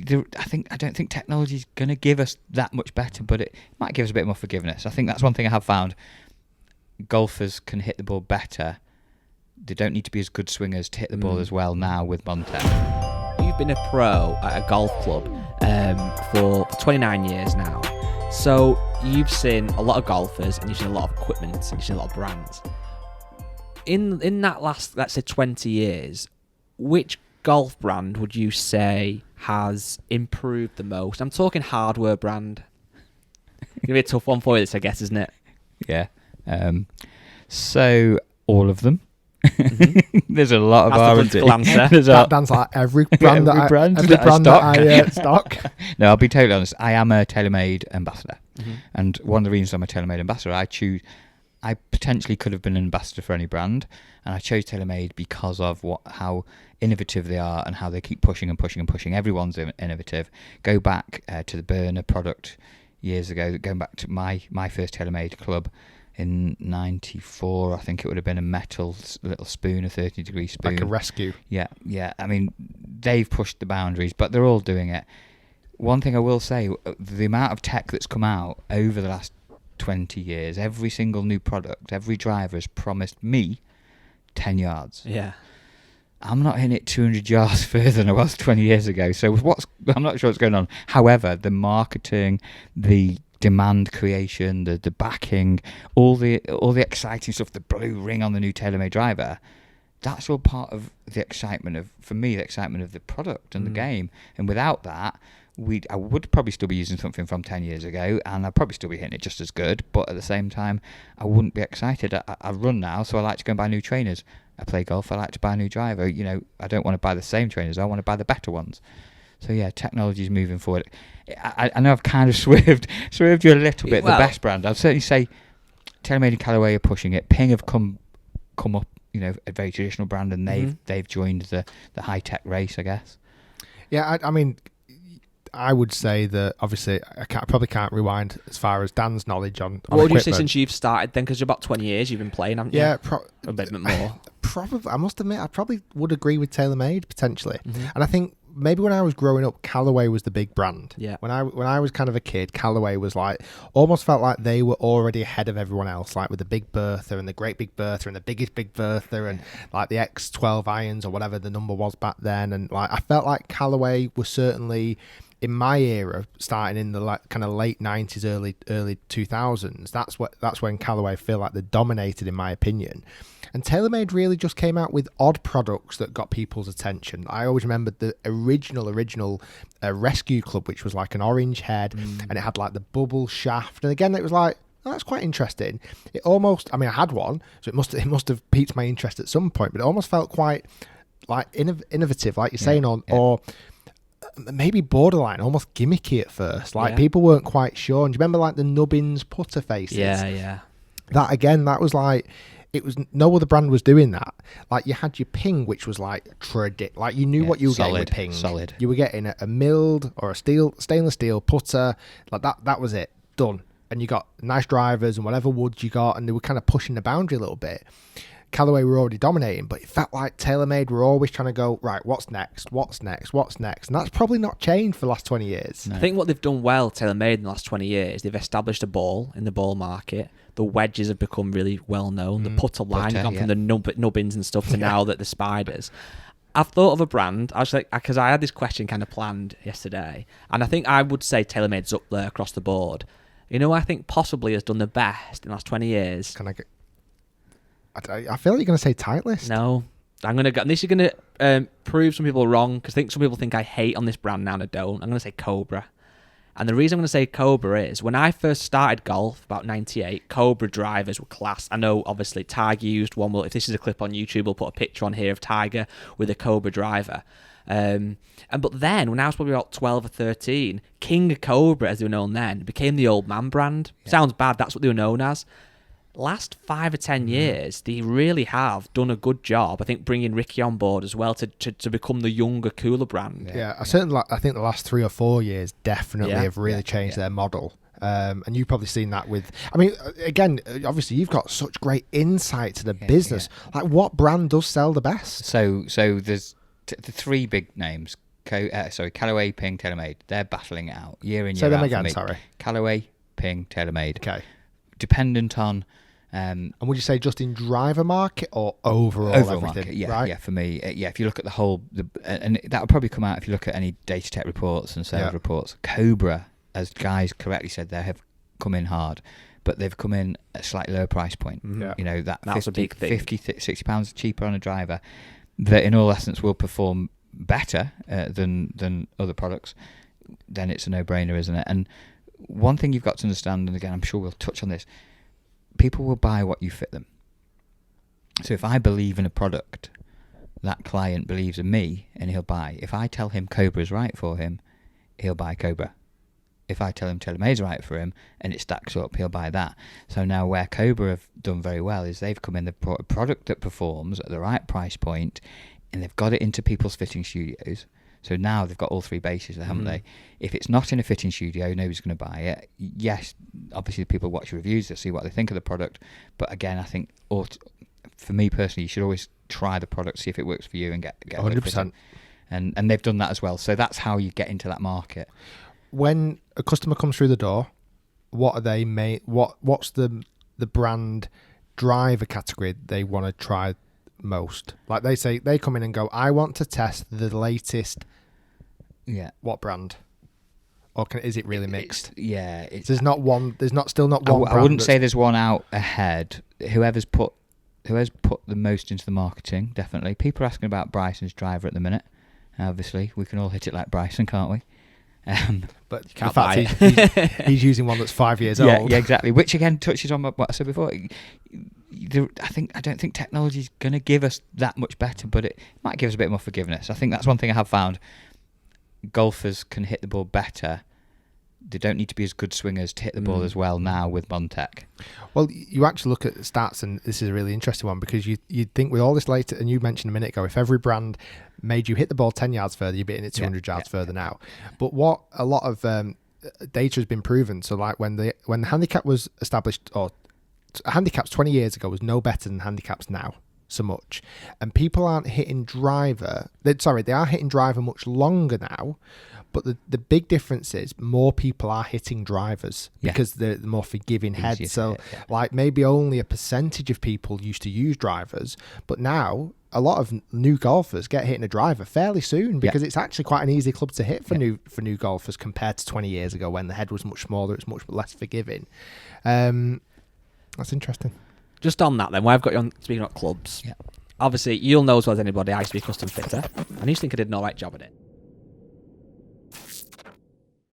I don't think technology is going to give us that much better, but it might give us a bit more forgiveness. I think that's one thing I have found. Golfers can hit the ball better. They don't need to be as good swingers to hit the ball as well now with modern tech. You've been a pro at a golf club for 29 years now. So you've seen a lot of golfers and you've seen a lot of equipment and you've seen a lot of brands. In that last, let's say, 20 years, which golf brand would you say has improved the most? I'm talking hardware brand. It's going to be a tough one for you, this, I guess, isn't it? Yeah. So all of them. There's a lot of R&D. Dan's like every brand that I stock. No, I'll be totally honest. I am a TaylorMade ambassador, and one of the reasons I'm a TaylorMade ambassador, I potentially could have been an ambassador for any brand, and I chose TaylorMade because of how innovative they are and how they keep pushing and pushing and pushing. Everyone's innovative. Go back to the Burner product years ago. Going back to my first TaylorMade club. In 94, I think it would have been a metal little spoon, a 30-degree spoon. Like a rescue. Yeah. I mean, they've pushed the boundaries, but they're all doing it. One thing I will say, the amount of tech that's come out over the last 20 years, every single new product, every driver has promised me 10 yards. Yeah. I'm not hitting it 200 yards further than I was 20 years ago. So I'm not sure what's going on. However, the marketing, the demand creation, the backing, all the exciting stuff, the blue ring on the new TaylorMade driver, that's all part of the excitement of the product and the game. And without that, I would probably still be using something from 10 years ago, and I'd probably still be hitting it just as good, but at the same time, I wouldn't be excited. I run now, so I like to go and buy new trainers. I play golf, I like to buy a new driver. I don't want to buy the same trainers, I want to buy the better ones. So yeah, technology is moving forward. I know I've kind of swerved you a little bit. Well, the best brand, I'd certainly say TaylorMade and Callaway are pushing it. Ping have come up, a very traditional brand, and they've joined the high tech race, I guess. Yeah, I mean, I would say that obviously I probably can't rewind as far as Dan's knowledge on what would you equipment. say since you've started then? Because you're about 20 years you've been playing, haven't you? Yeah, a bit more. Probably, I must admit, I probably would agree with TaylorMade potentially, and I think maybe when I was growing up, Callaway was the big brand. Yeah. When I was kind of a kid, Callaway was almost felt like they were already ahead of everyone else, like with the Big Bertha and the Great Big Bertha and the biggest Big Bertha and like the X12 irons or whatever the number was back then. And I felt like Callaway was certainly, in my era, starting in the kind of late 90s, early 2000s, that's when Callaway feel like they dominated, in my opinion. And TaylorMade really just came out with odd products that got people's attention. I always remember the original Rescue Club, which was like an orange head, and it had like the bubble shaft. And again, it was like, oh, that's quite interesting. It almost, I had one, so it must have piqued my interest at some point, but it almost felt quite like innovative, like you're saying, or maybe borderline, almost gimmicky at first. People weren't quite sure. And do you remember like the Nubbins putter faces? Yeah. That again, that was like, it was, no other brand was doing that. Like you had your Ping, which was like like you knew what you were getting with Ping. Solid. You were getting a milled or a stainless steel putter. Like that was it. Done. And you got nice drivers and whatever woods you got, and they were kind of pushing the boundary a little bit. Callaway were already dominating, but it felt like TaylorMade were always trying to go, right, what's next? And that's probably not changed for the last 20 years. No. I think what they've done well, TaylorMade, in the last 20 years, they've established a ball in the ball market. The wedges have become really well known. The putter line has gone from the nubbins and stuff to now that the spiders. I've thought of a brand, because I had this question kind of planned yesterday, and I think I would say TaylorMade's up there across the board. I think possibly has done the best in the last 20 years. I feel like you're going to say Titleist. No. I'm going to go, and this is going to prove some people wrong, because I think some people think I hate on this brand now, and I don't. I'm going to say Cobra. And the reason I'm going to say Cobra is, when I first started golf, about 98, Cobra drivers were class. I know, obviously, Tiger used one. Well, if this is a clip on YouTube, we'll put a picture on here of Tiger with a Cobra driver. But then, when I was probably about 12 or 13, King Cobra, as they were known then, became the old man brand. Yeah. Sounds bad, that's what they were known as. Last 5 or 10 years, they really have done a good job. I think bringing Ricky on board as well to become the younger, cooler brand. Yeah, I think the last 3 or 4 years definitely have really changed their model. And you've probably seen that with, again, obviously you've got such great insight to the business. Like, what brand does sell the best? So there's the 3 big names: Callaway, Ping, TaylorMade. They're battling it out year in, Say year them out. again, for me. sorry. Callaway, Ping, TaylorMade. Okay. Dependent on And would you say just in driver market or overall overall everything? market. Yeah, right? yeah. For me, if you look at the whole, and that will probably come out if you look at any data tech reports and sales reports. Cobra, as guys correctly said, they have come in hard, but they've come in at a slightly lower price point. Yeah. You know, that's 50, a big thing. 50, 60 pounds cheaper on a driver that in all essence will perform better than other products. Then it's a no-brainer, isn't it? And one thing you've got to understand, and again, I'm sure we'll touch on this, people will buy what you fit them. So if I believe in a product, that client believes in me and he'll buy. If I tell him Cobra is right for him, he'll buy Cobra. If I tell him TaylorMade's right for him and it stacks up, he'll buy that. So now where Cobra have done very well is they've come in, they've brought a product that performs at the right price point and they've got it into people's fitting studios. So now they've got all three bases there, haven't they? If it's not in a fitting studio, nobody's going to buy it. Yes, obviously people watch reviews, they'll see what they think of the product. But again, I think for me personally, you should always try the product, see if it works for you and get 100%. And they've done that as well. So that's how you get into that market. When a customer comes through the door, what are they what's the brand driver category they want to try most? Like they say, they come in and go, I want to test the latest. Yeah. What brand? Or is it really mixed? It's There's still not one. I wouldn't say there's one out ahead. Whoever's put the most into the marketing, definitely. People are asking about Bryson's driver at the minute. Obviously, we can all hit it like Bryson, can't we? But Can't the fact he's using one that's 5 years old. Yeah, exactly. Which again touches on what I said before. I don't think technology's going to give us that much better, but it might give us a bit more forgiveness. I think that's one thing I have found. Golfers can hit the ball better. They don't need to be as good swingers to hit the ball as well now with Montec. Well, you actually look at stats, and this is a really interesting one because you'd think with all this later, and you mentioned a minute ago, if every brand made you hit the ball 10 yards further, you'd be hitting it 200 yards further now. But what a lot of data has been proven, so like when the handicap was established, or handicaps 20 years ago was no better than handicaps now so much, and people aren't hitting driver. They are hitting driver much longer now. But the big difference is more people are hitting drivers because they're the more forgiving heads. So like maybe only a percentage of people used to use drivers, but now a lot of new golfers get hitting a driver fairly soon because it's actually quite an easy club to hit for new golfers compared to 20 years ago when the head was much smaller, it's much less forgiving. That's interesting. Just on that then, why I've got you on speaking about clubs. Yeah. Obviously, you'll know as well as anybody, I used to be a custom fitter. And I used to think I did an alright job at it.